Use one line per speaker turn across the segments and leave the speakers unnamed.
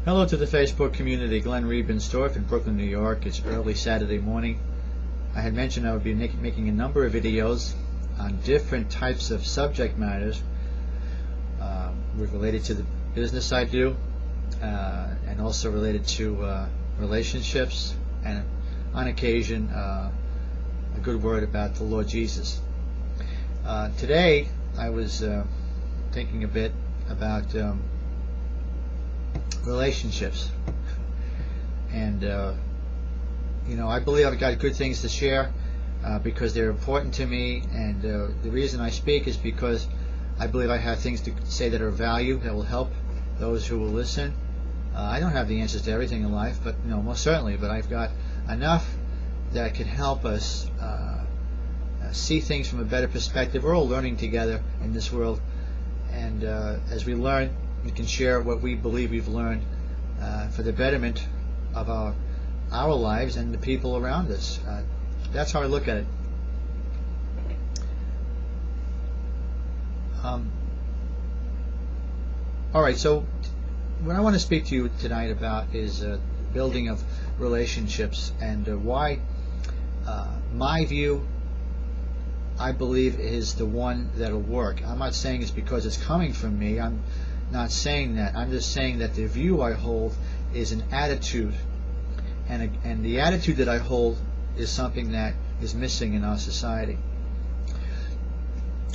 Hello to the Facebook community. Glenn Riebenstorff in Brooklyn, New York. It's early Saturday morning. I had mentioned I would be making a number of videos on different types of subject matters related to the business I do and also related to relationships and on occasion a good word about the Lord Jesus. Today I was thinking a bit about relationships, and I believe I've got good things to share because they're important to me, and the reason I speak is because I believe I have things to say that are of value, that will help those who will listen. I don't have the answers to everything in life, but most certainly, but I've got enough that can help us see things from a better perspective. We're all learning together in this world, and as we learn, we can share what we believe we've learned for the betterment of our lives and the people around us. That's how I look at it. All right, so what I want to speak to you tonight about is building of relationships, and why my view, I believe, is the one that'll work. I'm not saying it's because it's coming from me. I'm not saying that. I'm just saying that the view I hold is an attitude, and the attitude that I hold is something that is missing in our society.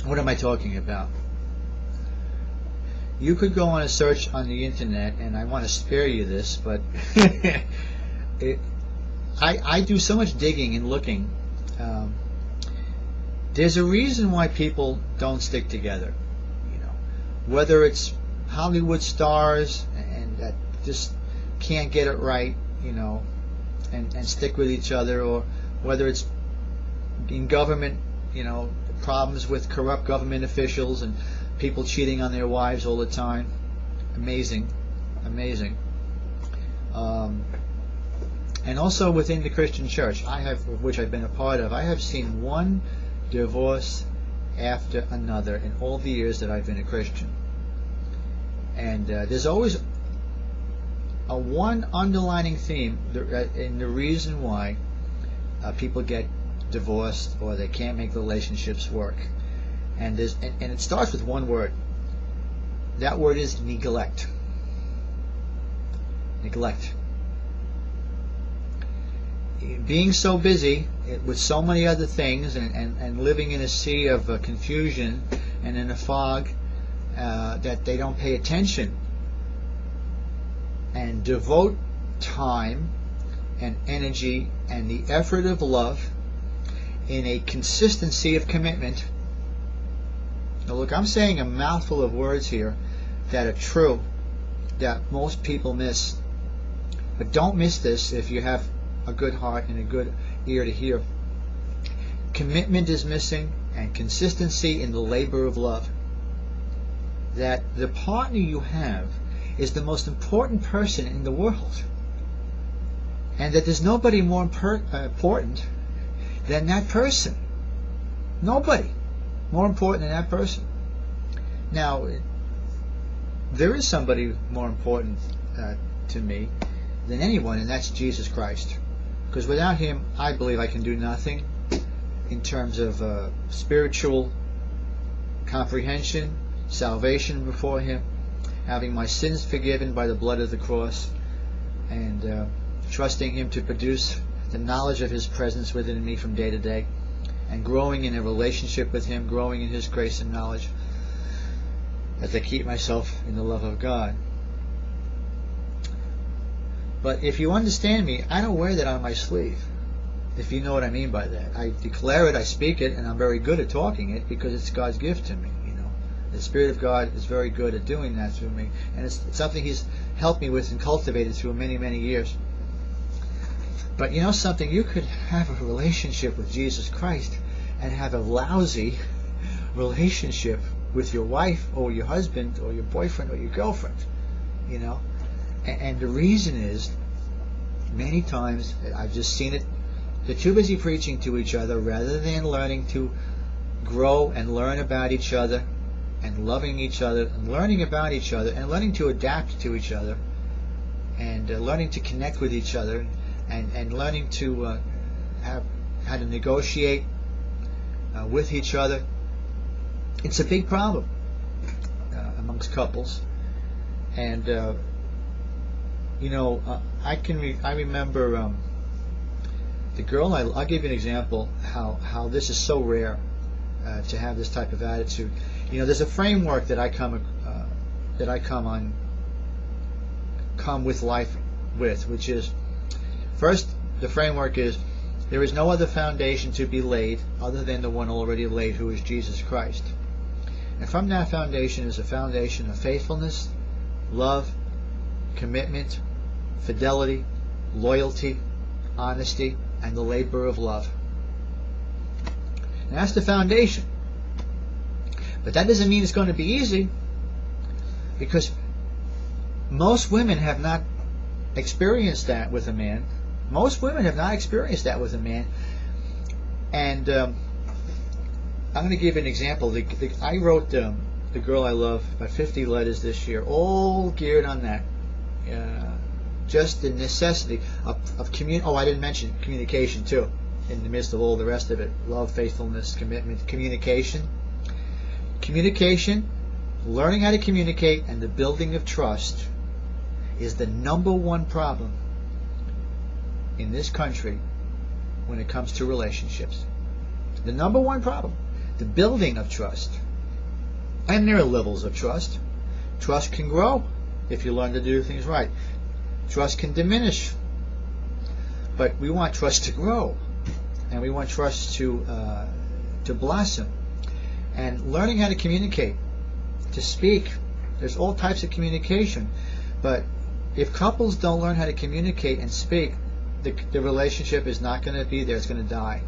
What am I talking about? You could go on a search on the internet, and I want to spare you this, but I do so much digging and looking. There's a reason why people don't stick together. Whether it's Hollywood stars and that just can't get it right, and stick with each other, or whether it's in government, problems with corrupt government officials and people cheating on their wives all the time. Amazing. And also within the Christian church, which I've been a part of, I have seen one divorce after another in all the years that I've been a Christian. And there's always a one underlining theme in the reason why people get divorced or they can't make relationships work. And it starts with one word. That word is neglect. Neglect. Being so busy with so many other things and living in a sea of confusion and in a fog that they don't pay attention and devote time and energy and the effort of love in a consistency of commitment. Now look, I'm saying a mouthful of words here that are true, that most people miss. But don't miss this if you have a good heart and a good ear to hear. Commitment is missing, and consistency in the labor of love. That the partner you have is the most important person in the world, and that there's nobody more important than that person. Nobody more important than that person. Now, there is somebody more important to me than anyone, and that's Jesus Christ. Because without him, I believe I can do nothing in terms of spiritual comprehension, salvation before him, having my sins forgiven by the blood of the cross, and trusting him to produce the knowledge of his presence within me from day to day, and growing in a relationship with him, growing in his grace and knowledge as I keep myself in the love of God. But if you understand me, I don't wear that on my sleeve, if you know what I mean by that. I declare it, I speak it, and I'm very good at talking it because it's God's gift to me. The Spirit of God is very good at doing that through me, and it's something he's helped me with and cultivated through many, many years. But something, you could have a relationship with Jesus Christ and have a lousy relationship with your wife or your husband or your boyfriend or your girlfriend, and the reason is, many times I've just seen it, they're too busy preaching to each other rather than learning to grow and learn about each other and loving each other and learning about each other and learning to adapt to each other and learning to connect with each other, and learning to have how to negotiate with each other. It's a big problem amongst couples. And I remember the girl. I'll give you an example how this is so rare to have this type of attitude. There's a framework that I come with life with, which is, first, the framework is, there is no other foundation to be laid other than the one already laid, who is Jesus Christ. And from that foundation is a foundation of faithfulness, love, commitment, fidelity, loyalty, honesty, and the labor of love. And that's the foundation. But that doesn't mean it's going to be easy, because most women have not experienced that with a man. Most women have not experienced that with a man. And I'm going to give you an example. I wrote The Girl I Love about 50 letters this year, all geared on that. Just the necessity of communication. Oh, I didn't mention communication too, in the midst of all the rest of it. Love, faithfulness, commitment, communication. Communication, learning how to communicate, and the building of trust is the #1 problem in this country when it comes to relationships. The #1 problem, the building of trust. And there are levels of trust. Trust can grow if you learn to do things right. Trust can diminish. But we want trust to grow, and we want trust to blossom. And learning how to communicate, to speak. There's all types of communication. But if couples don't learn how to communicate and speak, the relationship is not going to be there. It's going to die.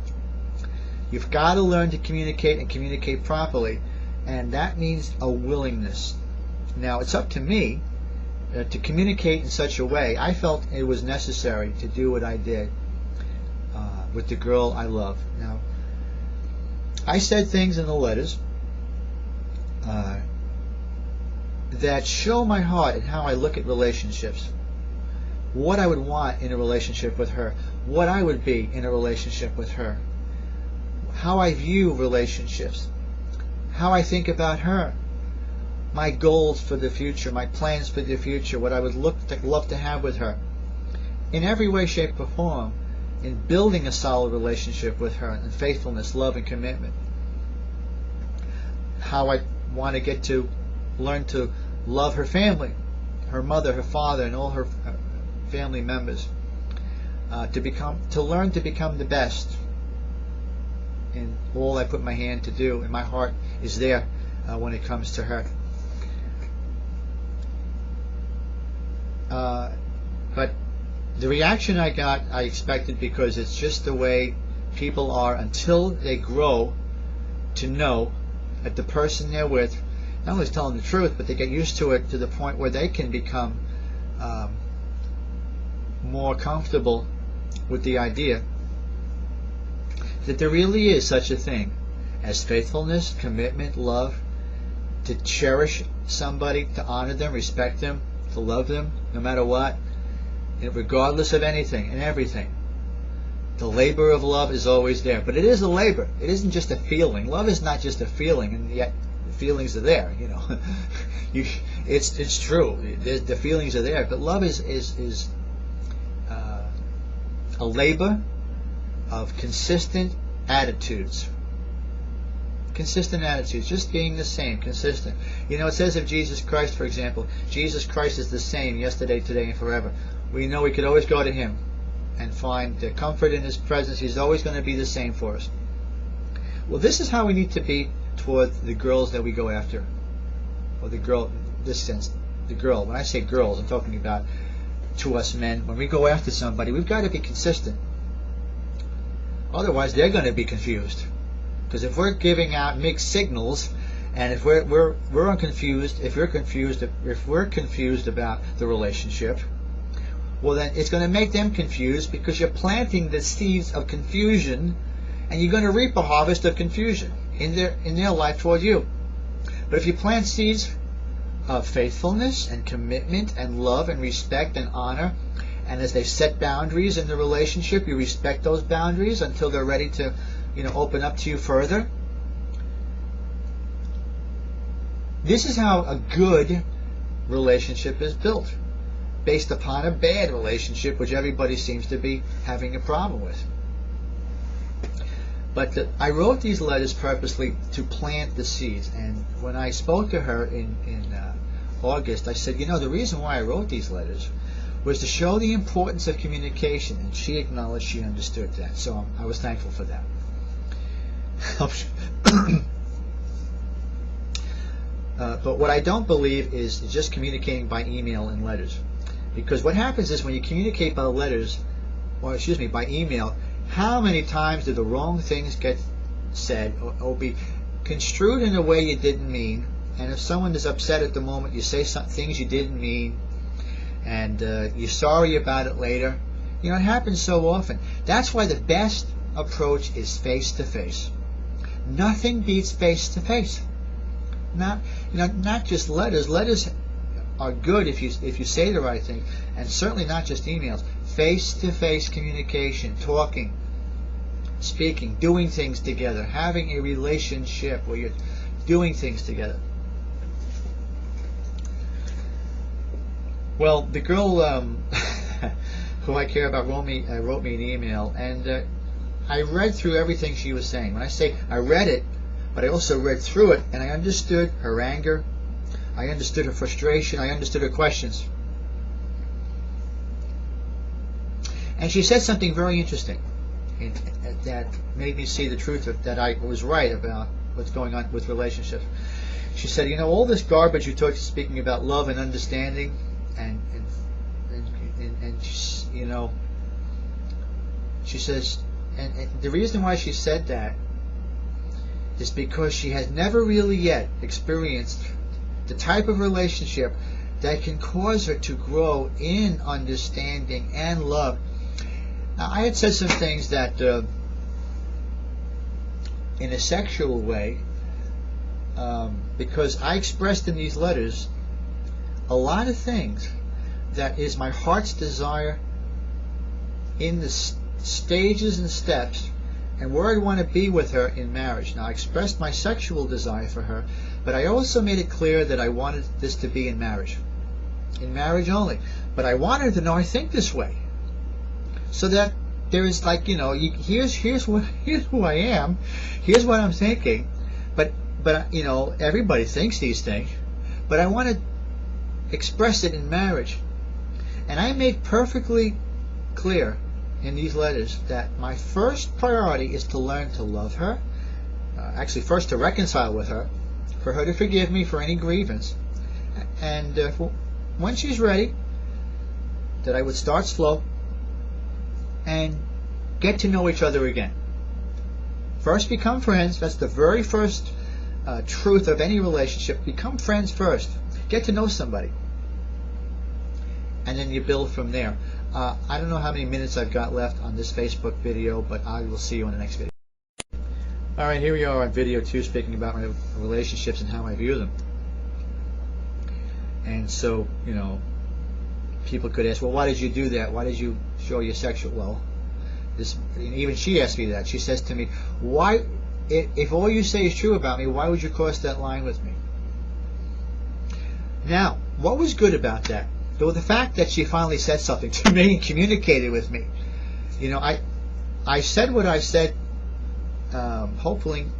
You've got to learn to communicate, and communicate properly. And that means a willingness. Now, it's up to me to communicate in such a way. I felt it was necessary to do what I did with the girl I love. Now, I said things in the letters that show my heart and how I look at relationships. What I would want in a relationship with her. What I would be in a relationship with her. How I view relationships. How I think about her. My goals for the future. My plans for the future. What I would love to have with her. In every way, shape, or form. In building a solid relationship with her. And faithfulness, love, and commitment. How I want to get to learn to love her family. Her mother, her father, and all her family members. To learn to become the best in all I put my hand to do, and my heart is there when it comes to her. But the reaction I got, I expected, because it's just the way people are until they grow to know that the person they're with not only is telling the truth, but they get used to it to the point where they can become more comfortable with the idea that there really is such a thing as faithfulness, commitment, love, to cherish somebody, to honor them, respect them, to love them, no matter what, regardless of anything and everything. The labor of love is always there, but it is a labor. It isn't just a feeling. Love is not just a feeling, and yet the feelings are there. It's true. The feelings are there, but love is a labor of consistent attitudes. Consistent attitudes, just being the same, consistent. It says of Jesus Christ, for example, Jesus Christ is the same yesterday, today, and forever. We know we could always go to Him and find the comfort in His presence. He's always going to be the same for us. Well, this is how we need to be toward the girls that we go after. Or the girl, in this sense, the girl. When I say girls, I'm talking about to us men. When we go after somebody, we've got to be consistent. Otherwise, they're going to be confused. Because if we're giving out mixed signals, and if we're confused, if we're confused about the relationship, well, then it's going to make them confused, because you're planting the seeds of confusion, and you're going to reap a harvest of confusion in their life toward you. But if you plant seeds of faithfulness and commitment and love and respect and honor. And as they set boundaries in the relationship, you respect those boundaries until they're ready to, open up to you further. This is how a good relationship is built, based upon a bad relationship, which everybody seems to be having a problem with. But I wrote these letters purposely to plant the seeds. And when I spoke to her in August, I said, the reason why I wrote these letters was to show the importance of communication. And she acknowledged, she understood that. So I was thankful for that. But what I don't believe is just communicating by email and letters. Because what happens is when you communicate by letters, by email, how many times do the wrong things get said or be construed in a way you didn't mean? And if someone is upset at the moment, you say some things you didn't mean, and you're sorry about it later. It happens so often. That's why the best approach is face-to-face. Nothing beats face-to-face. Not just letters. Letters are good if you say the right thing, and certainly not just emails. Face-to-face communication, talking, speaking, doing things together, having a relationship where you're doing things together. Well, the girl who I care about wrote me an email, and I read through everything she was saying. When I say I read it, but I also read through it, and I understood her anger, I understood her frustration, I understood her questions. And she said something very interesting that made me see the truth that I was right about what's going on with relationships. She said, all this garbage you talk, speaking about love and understanding, and she says, and the reason why she said that is because she has never really yet experienced the type of relationship that can cause her to grow in understanding and love. Now, I had said some things that, in a sexual way, because I expressed in these letters a lot of things that is my heart's desire in the stages and steps and where I want to be with her in marriage. Now, I expressed my sexual desire for her, but I also made it clear that I wanted this to be in marriage only. But I want her to know I think this way, so that there is here's who I am, here's what I'm thinking. But everybody thinks these things, but I want to express it in marriage. And I made perfectly clear in these letters that my first priority is to learn to love her, actually first to reconcile with her, for her to forgive me for any grievance, and when she's ready, that I would start slow and get to know each other again. First become friends. That's the very first truth of any relationship. Become friends first. Get to know somebody, and then you build from there. I don't know how many minutes I've got left on this Facebook video, but I will see you in the next video. Alright, here we are on video 2, speaking about my relationships and how I view them. And so, people could ask, well, why did you do that? Why did you show your sexual? Well, even she asked me that. She says to me, why, if all you say is true about me, why would you cross that line with me? Now, what was good about that? Though the fact that she finally said something to me and communicated with me. I said what I said, hoping,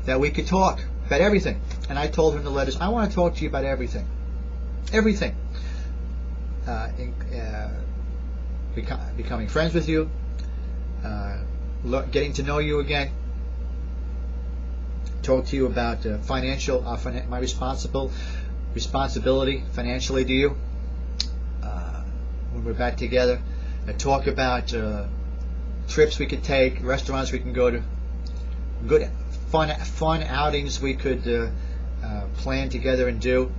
that we could talk about everything. And I told her in the letters, I want to talk to you about everything. Everything. Becoming friends with you, getting to know you again, talk to you about financial, my responsibility financially to you when we're back together, talk about trips we could take, restaurants we can go to, good fun outings we could plan together and do,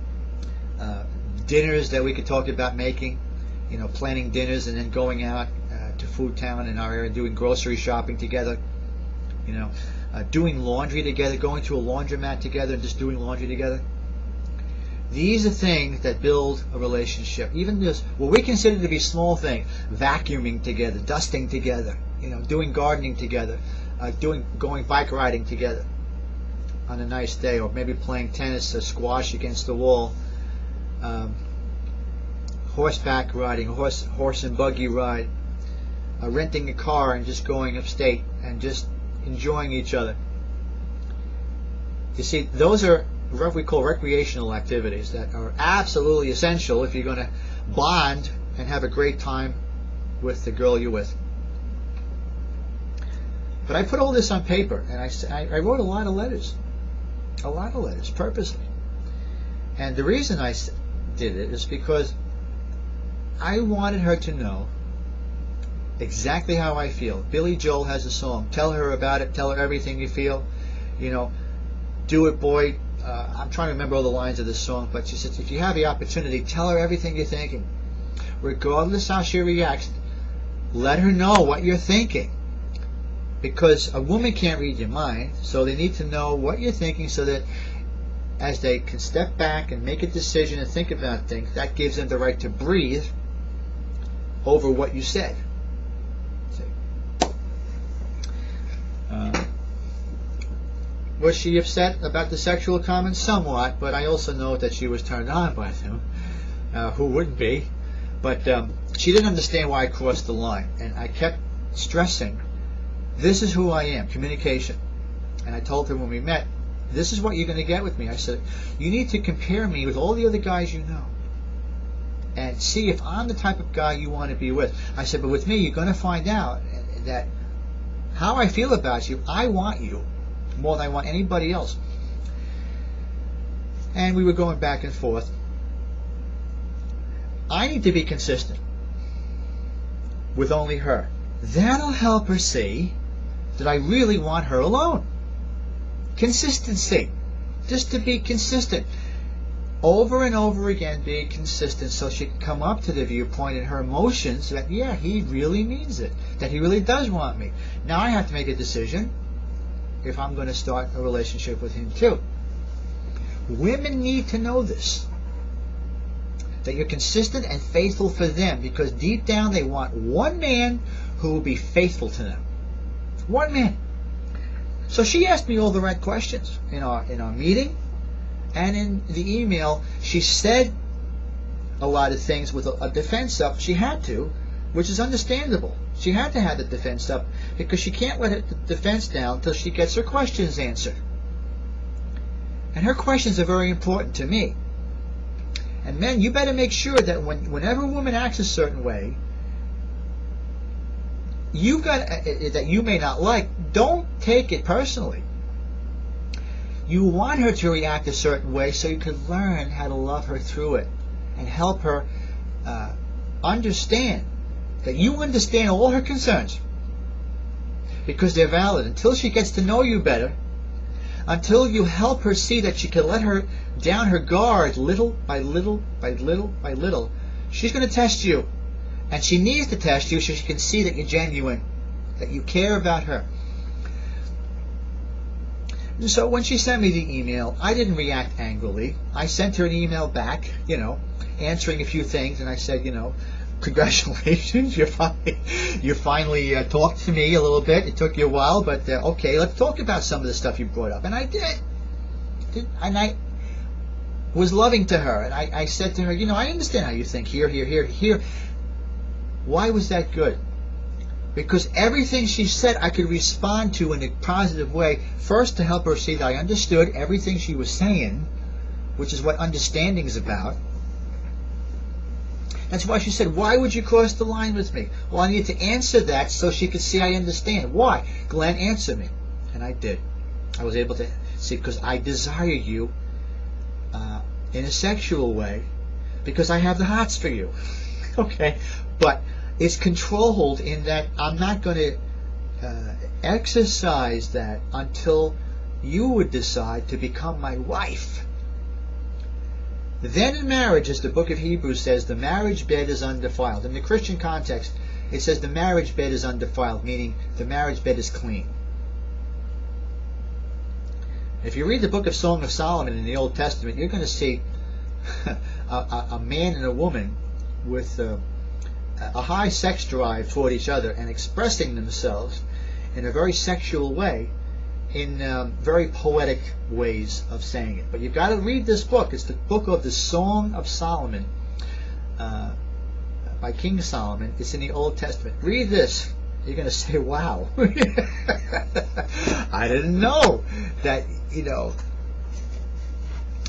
dinners that we could talk about making, planning dinners and then going out to Food Town in our area, doing grocery shopping together, doing laundry together, going to a laundromat together and just doing laundry together. These are things that build a relationship. Even this, what we consider to be small things, vacuuming together, dusting together, doing gardening together, going bike riding together on a nice day, or maybe playing tennis or squash against the wall, horseback riding, horse and buggy ride, renting a car and just going upstate and just enjoying each other. You see, those are what we call recreational activities that are absolutely essential if you're going to bond and have a great time with the girl you're with. But I put all this on paper, and I wrote a lot of letters, purposely. And the reason I did it is because I wanted her to know exactly how I feel. Billy Joel has a song, tell her about it, tell her everything you feel, do it, boy. I'm trying to remember all the lines of this song, but she says, if you have the opportunity, tell her everything you're thinking. Regardless how she reacts, let her know what you're thinking. Because a woman can't read your mind, so they need to know what you're thinking so that as they can step back and make a decision and think about things, that gives them the right to breathe over what you said. Was she upset about the sexual comments? Somewhat, but I also know that she was turned on by them. Who wouldn't be? But she didn't understand why I crossed the line, and I kept stressing, this is who I am, communication. And I told her when we met, this is what you're going to get with me. I said, you need to compare me with all the other guys you know and see if I'm the type of guy you want to be with. I said, but with me, you're going to find out that how I feel about you, I want you more than I want anybody else. And we were going back and forth. I need to be consistent with only her. That'll help her see that I really want her alone. Consistency. Just to be consistent. Over and over again, be consistent so she can come up to the viewpoint in her emotions that, yeah, he really means it. That he really does want me. Now I have to make a decision if I'm going to start a relationship with him too. Women need to know this. That you're consistent and faithful for them, because deep down they want one man who will be faithful to them. One man. So she asked me all the right questions in our meeting, and in the email she said a lot of things with a defense up. She had to, which is understandable. She had to have the defense up because she can't let the defense down until she gets her questions answered. And her questions are very important to me. And men, you better make sure that whenever a woman acts a certain way, that you may not like, don't take it personally. You want her to react a certain way so you can learn how to love her through it and help her understand that you understand all her concerns because they're valid. Until she gets to know you better, until you help her see that she can let her down her guard little by little by little by little, she's going to test you. And she needs to test you so she can see that you're genuine, that you care about her. And so when she sent me the email, I didn't react angrily. I sent her an email back, answering a few things, and I said, congratulations, you finally talked to me a little bit. It took you a while, but okay, let's talk about some of the stuff you brought up. And I did. And I was loving to her, and I said to her, I understand how you think, here. Why was that good? Because everything she said I could respond to in a positive way, first to help her see that I understood everything she was saying, which is what understanding is about. That's why she said, why would you cross the line with me? Well, I needed to answer that so she could see I understand. Why? Glenn, answer me. And I did. I was able to see, because I desire you in a sexual way, because I have the hots for you. Okay? But it's controlled in that I'm not going to exercise that until you would decide to become my wife. Then in marriage, as the book of Hebrews says, the marriage bed is undefiled. In the Christian context, it says the marriage bed is undefiled, meaning the marriage bed is clean. If you read the book of Song of Solomon in the Old Testament, you're going to see a man and a woman with a high sex drive toward each other and expressing themselves in a very sexual way, in very poetic ways of saying it. But you've got to read this book. It's the book of the Song of Solomon by King Solomon. It's in the Old Testament. Read this. You're going to say, wow. I didn't know that,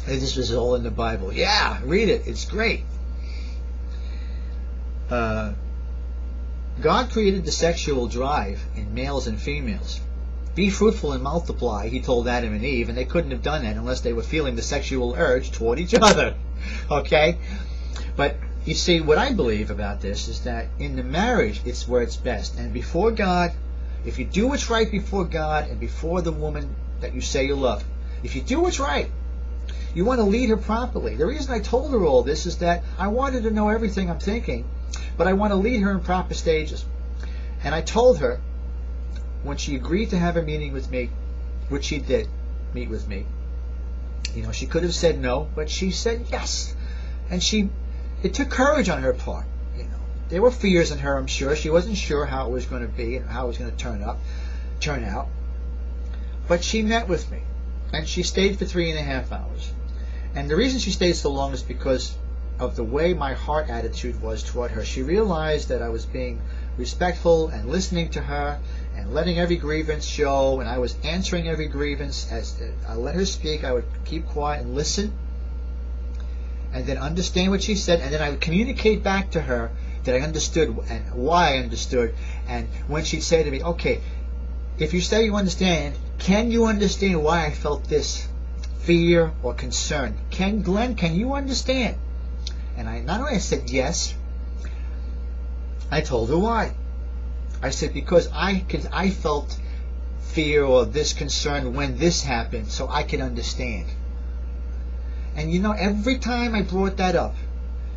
this was all in the Bible. Yeah, read it. It's great. God created the sexual drive in males and females. Be fruitful and multiply, he told Adam and Eve, and they couldn't have done that unless they were feeling the sexual urge toward each other. Okay? But you see, what I believe about this is that in the marriage, it's where it's best. And before God, if you do what's right before God and before the woman that you say you love, if you do what's right, you want to lead her properly. The reason I told her all this is that I wanted to know everything I'm thinking, but I want to lead her in proper stages. And I told her, when she agreed to have a meeting with me, which she did meet with me, she could have said no, but she said yes. And it took courage on her part. There were fears in her, I'm sure. She wasn't sure how it was going to be and how it was going to turn out. But she met with me, and she stayed for 3.5 hours. And the reason she stayed so long is because of the way my heart attitude was toward her. She realized that I was being respectful and listening to her and letting every grievance show, and I was answering every grievance. As I let her speak, I would keep quiet and listen, and then understand what she said, and then I would communicate back to her that I understood and why I understood. And when she'd say to me, okay, if you say you understand, can you understand why I felt this fear or concern? Glenn, can you understand? And not only I said yes, I told her why. I said, because I felt fear or this concern when this happened, so I could understand. And every time I brought that up,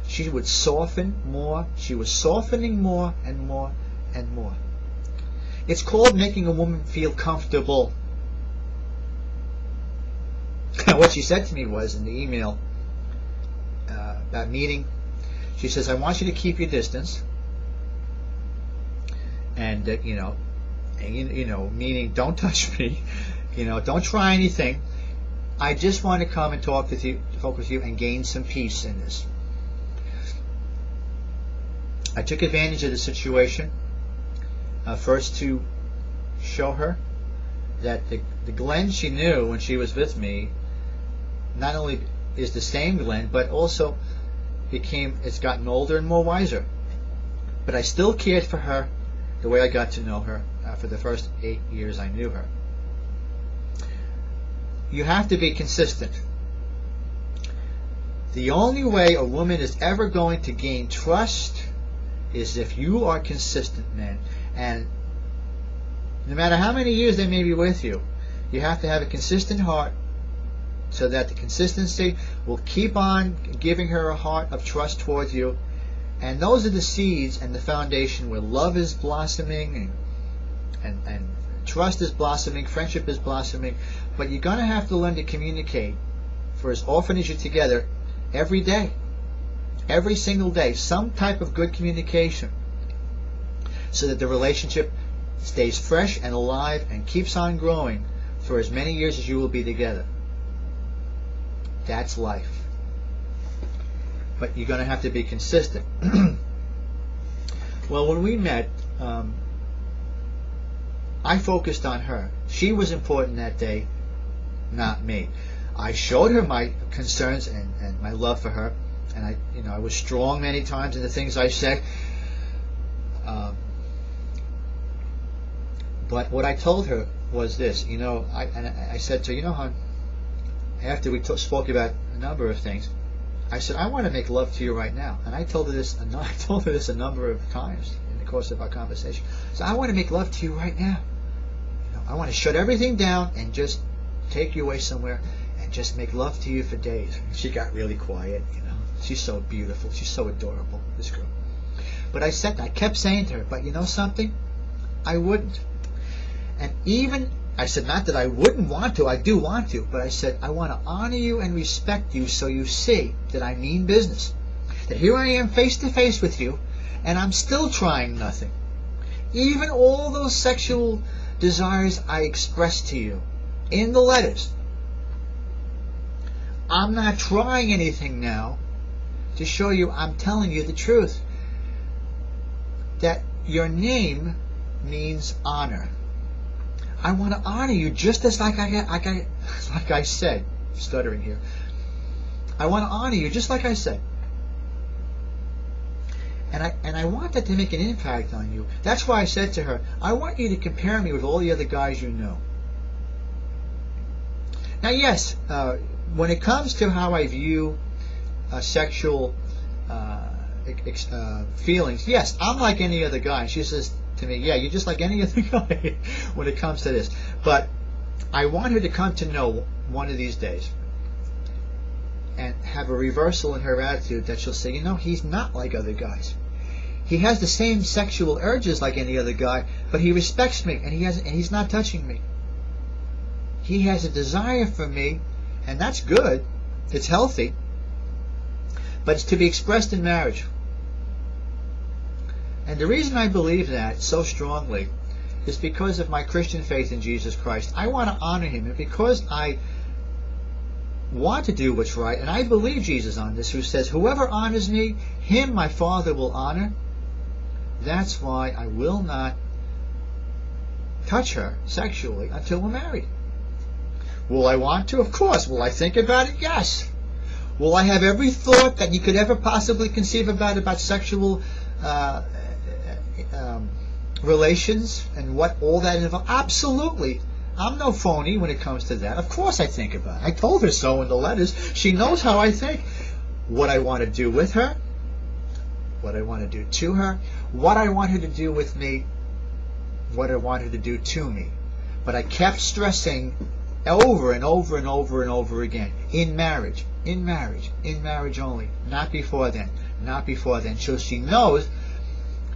she would soften more. She was softening more and more and more. It's called making a woman feel comfortable. What she said to me was in the email, that meeting, she says, I want you to keep your distance. And meaning don't touch me, don't try anything. I just want to come and talk with you and gain some peace in this. I took advantage of the situation, first to show her that the Glenn she knew when she was with me not only is the same Glenn, but also it's gotten older and more wiser. But I still cared for her the way I got to know her for the first 8 years I knew her. You have to be consistent. The only way a woman is ever going to gain trust is if you are consistent, man. And no matter how many years they may be with you, you have to have a consistent heart, so that the consistency will keep on giving her a heart of trust towards you. And those are the seeds and the foundation where love is blossoming and trust is blossoming, friendship is blossoming. But you're going to have to learn to communicate for as often as you're together, every day, every single day, some type of good communication, so that the relationship stays fresh and alive and keeps on growing for as many years as you will be together. That's life. But you're going to have to be consistent. Well, when we met, I focused on her. She was important that day, not me. I showed her my concerns and my love for her, and I was strong many times in the things I said. But what I told her was this, I said to her, hon, after we spoke about a number of things, I said, I want to make love to you right now. And I told her this a number of times in the course of our conversation. So I want to make love to you right now. I want to shut everything down and just take you away somewhere and just make love to you for days. She got really quiet, She's so beautiful. She's so adorable, this girl. But I kept saying to her, but you know something? I wouldn't. And even I said, not that I wouldn't want to, I do want to, but I said, I want to honor you and respect you so you see that I mean business. That here I am face to face with you, and I'm still trying nothing. Even all those sexual desires I expressed to you in the letters, I'm not trying anything now to show you I'm telling you the truth. That your name means honor. I want to honor you just as like I said, stuttering here. I want to honor you just like I said. And I want that to make an impact on you. That's why I said to her, I want you to compare me with all the other guys you know. Now yes, when it comes to how I view sexual feelings, yes, I'm like any other guy. She says to me, yeah, you're just like any other guy when it comes to this. But I want her to come to know one of these days and have a reversal in her attitude, that she'll say, you know, he's not like other guys. He has the same sexual urges like any other guy, but he respects me, and he's not touching me. He has a desire for me, and that's good. It's healthy. But it's to be expressed in marriage. And the reason I believe that so strongly is because of my Christian faith in Jesus Christ. I want to honor him, and because I want to do what's right, and I believe Jesus on this, who says, whoever honors me, him my Father will honor. That's why I will not touch her sexually until we're married. Will I want to? Of course. Will I think about it? Yes. Will I have every thought that you could ever possibly conceive about sexual relations and what all that involves? Absolutely. I'm no phony when it comes to that. Of course I think about it. I told her so in the letters. She knows how I think. What I want to do with her, what I want to do to her, what I want her to do with me, what I want her to do to me. But I kept stressing over and over and over and over again, in marriage, in marriage, in marriage only, not before then, not before then. So she knows,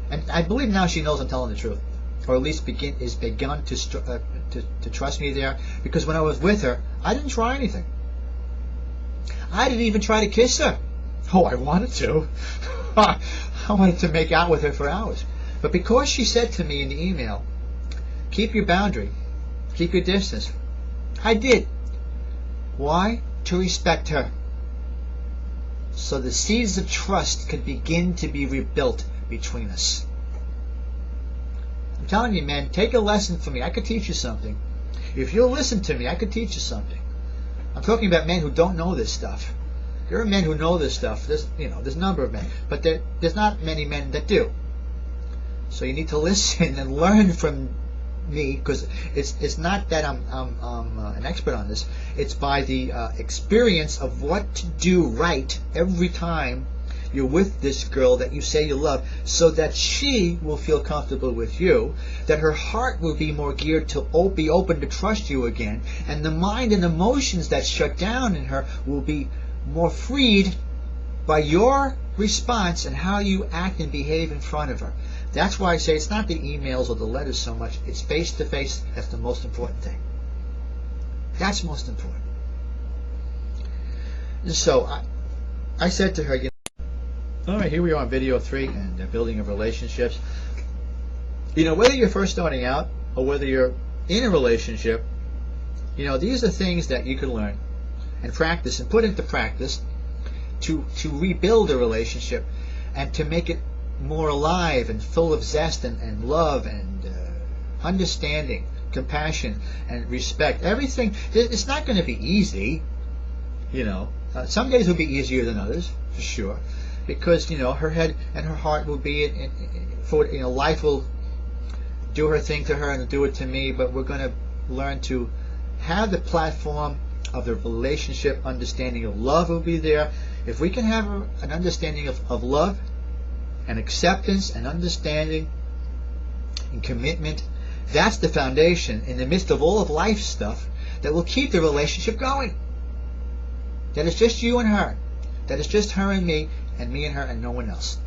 and I believe now she knows I'm telling the truth, or at least is begun to trust me there, because when I was with her, I didn't try anything. I didn't even try to kiss her. Oh, I wanted to. I wanted to make out with her for hours. But because she said to me in the email, keep your boundary, keep your distance, I did. Why? To respect her. So the seeds of trust could begin to be rebuilt between us. I'm telling you, man, take a lesson from me. I could teach you something. If you'll listen to me, I could teach you something. I'm talking about men who don't know this stuff. There are men who know this stuff. There's a number of men, but there's not many men that do. So you need to listen and learn from me, because it's not that I'm an expert on this. It's by the experience of what to do right every time you're with this girl that you say you love, so that she will feel comfortable with you, that her heart will be more geared to be open to trust you again, and the mind and emotions that shut down in her will be more freed by your response and how you act and behave in front of her. That's why I say it's not the emails or the letters so much. It's face-to-face. That's the most important thing. That's most important. And so I said to her, all right, here we are on video 3 and building of relationships. Whether you're first starting out or whether you're in a relationship, these are things that you can learn and practice and put into practice to rebuild a relationship and to make it more alive and full of zest and love and understanding, compassion and respect. Everything. It's not going to be easy. Some days will be easier than others, for sure, because her head and her heart will be life will do her thing to her and do it to me. But we're going to learn to have the platform of the relationship. Understanding of love will be there. If we can have an understanding of love and acceptance and understanding and commitment, that's the foundation in the midst of all of life stuff that will keep the relationship going. That it's just you and her. That it's just her and me and her and no one else.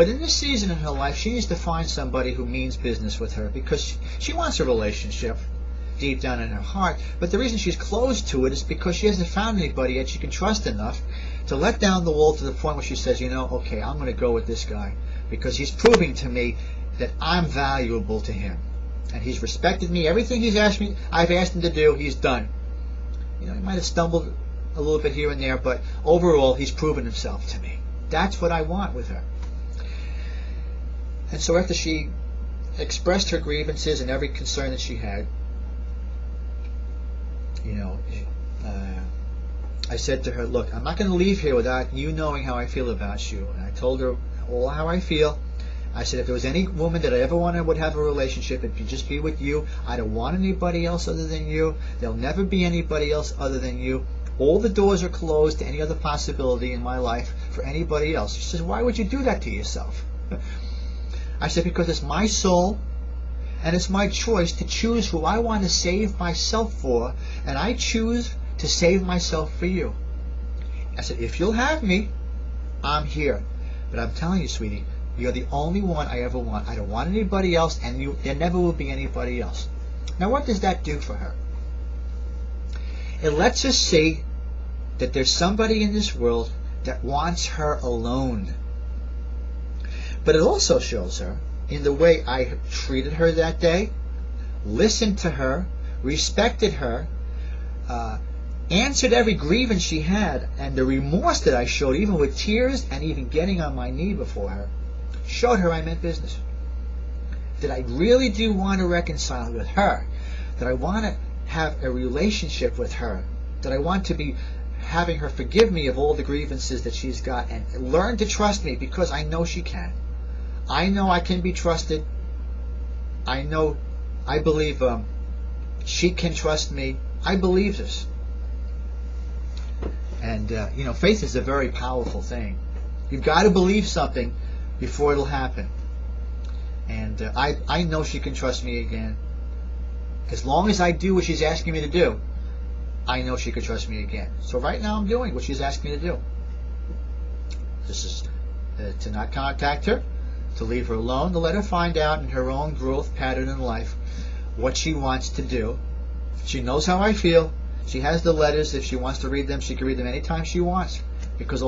But in this season in her life, she needs to find somebody who means business with her, because she wants a relationship deep down in her heart. But the reason she's closed to it is because she hasn't found anybody yet she can trust enough to let down the wall to the point where she says, okay, I'm going to go with this guy because he's proving to me that I'm valuable to him. And he's respected me. Everything I've asked him to do, he's done. He might have stumbled a little bit here and there, but overall, he's proven himself to me. That's what I want with her. And so after she expressed her grievances and every concern that she had, I said to her, look, I'm not going to leave here without you knowing how I feel about you. And I told her all how I feel. I said, if there was any woman that I ever wanted would have a relationship, it would just be with you. I don't want anybody else other than you. There'll never be anybody else other than you. All the doors are closed to any other possibility in my life for anybody else. She says, why would you do that to yourself? I said, because it's my soul, and it's my choice to choose who I want to save myself for, and I choose to save myself for you. I said, if you'll have me, I'm here. But I'm telling you, sweetie, you're the only one I ever want. I don't want anybody else, and there never will be anybody else. Now, what does that do for her? It lets us see that there's somebody in this world that wants her alone. But it also shows her in the way I treated her that day, listened to her, respected her, answered every grievance she had, and the remorse that I showed, even with tears and even getting on my knee before her, showed her I meant business. That I really do want to reconcile with her, that I want to have a relationship with her, that I want to be having her forgive me of all the grievances that she's got and learn to trust me, because I know she can. I know I can be trusted. I believe she can trust me. I believe this. And, faith is a very powerful thing. You've got to believe something before it'll happen. And I know she can trust me again. As long as I do what she's asking me to do, I know she can trust me again. So right now I'm doing what she's asking me to do. This is to not contact her, to leave her alone, to let her find out in her own growth pattern in life what she wants to do. She knows how I feel. She has the letters. If she wants to read them, she can read them anytime she wants, because